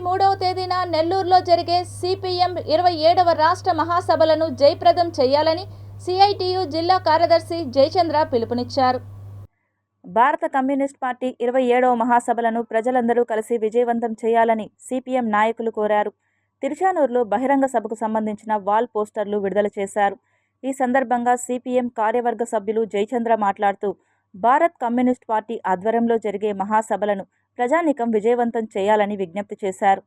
3వ తేదీన నెల్లూరులో జరిగే సిపిఎం 27వ రాష్ట్ర మహాసభలను జయప్రదం చేయాలని సిఐటియు జిల్లా కార్యదర్శి జయచంద్ర పిలుపునిచ్చారు. భారత కమ్యూనిస్ట్ పార్టీ 27వ మహాసభలను ప్రజలందరూ కలిసి విజయవంతం చేయాలని సిపిఎం నాయకులు కోరారు. తిరుచానూరులో బహిరంగ సభకు సంబంధించిన వాల్ పోస్టర్లు విడుదల చేశారు. ఈ సందర్భంగా సిపిఎం కార్యవర్గ సభ్యులు జయచంద్ర మాట్లాడుతూ, భారత్ కమ్యూనిస్ట్ పార్టీ ఆధ్వర్యంలో జరిగే మహాసభలను ప్రజానీకం విజయవంతం చేయాలని విజ్ఞప్తి చేశారు.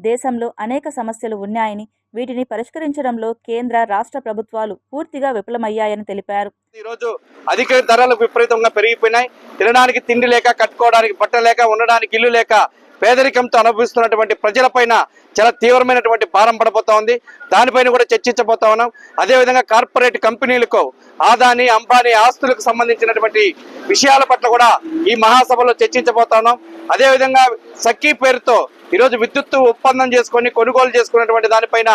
దేశంలో అనేక సమస్యలు ఉన్నాయని, వీటిని పరిష్కరించడంలో కేంద్ర రాష్ట్ర ప్రభుత్వాలు పూర్తిగా విఫలమయ్యాయని తెలిపారు. ఈరోజు అధిక ధరలు విపరీతంగా పెరిగిపోయినాయి. తినడానికి తిండి లేక, కట్టుకోవడానికి బట్ట లేక, ఉండడానికి ఇల్లు లేక పేదరికంతో అనుభవిస్తున్నటువంటి ప్రజలపైన చాలా తీవ్రమైనటువంటి భారం పడబోతా ఉంది. దానిపైన కూడా చర్చించబోతా ఉన్నాం. అదేవిధంగా కార్పొరేట్ కంపెనీలకు, ఆదాని అంబానీ ఆస్తులకు సంబంధించినటువంటి విషయాల పట్ల కూడా ఈ మహాసభలో చర్చించబోతా ఉన్నాం. అదేవిధంగా సఖీ పేరుతో ఈరోజు విద్యుత్తు ఒప్పందం చేసుకొని కొనుగోలు చేసుకున్నటువంటి దానిపైన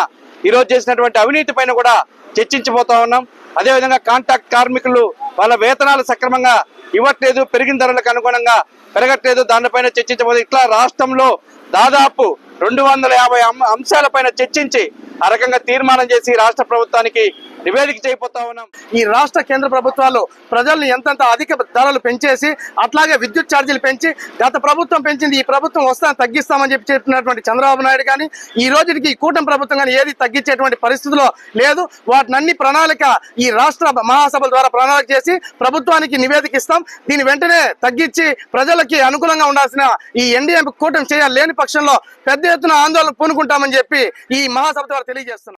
ఈరోజు చేసినటువంటి అవినీతి పైన కూడా చర్చించబోతా ఉన్నాం. అదేవిధంగా కాంట్రాక్ట్ కార్మికులు వాళ్ళ వేతనాలు సక్రమంగా ఇవ్వట్లేదు, పెరిగిన ధరలకు అనుగుణంగా పెరగట్లేదు, దానిపైన చర్చించబోదు. ఇట్లా రాష్ట్రంలో దాదాపు 250 అంశాలపైన చర్చించి ఆ రకంగా తీర్మానం చేసి రాష్ట్ర ప్రభుత్వానికి నివేదిక చేయబోతా ఉన్నాం. ఈ రాష్ట్ర కేంద్ర ప్రభుత్వాలు ప్రజల్ని ఎంతంత అధిక ధరలు పెంచేసి, అట్లాగే విద్యుత్ ఛార్జీలు పెంచి, గత ప్రభుత్వం పెంచింది, ఈ ప్రభుత్వం వస్తాను తగ్గిస్తామని చెప్పినటువంటి చంద్రబాబు నాయుడు కానీ, ఈ రోజుకి ఈ కూటమి ప్రభుత్వం కానీ ఏది తగ్గించేటువంటి పరిస్థితిలో లేదు. వాటినన్ని ప్రణాళిక ఈ రాష్ట్ర మహాసభల ద్వారా ప్రణాళిక చేసి ప్రభుత్వానికి నివేదిక ఇస్తాం. దీని వెంటనే తగ్గించి ప్రజలకి అనుకూలంగా ఉండాల్సిన ఈ ఎన్డీఏ కూటమి చేయాలి. లేని పక్షంలో పెద్ద ఎత్తున ఆందోళన పూనుకుంటామని చెప్పి ఈ మహాసభ ద్వారా తెలియజేస్తున్నాం.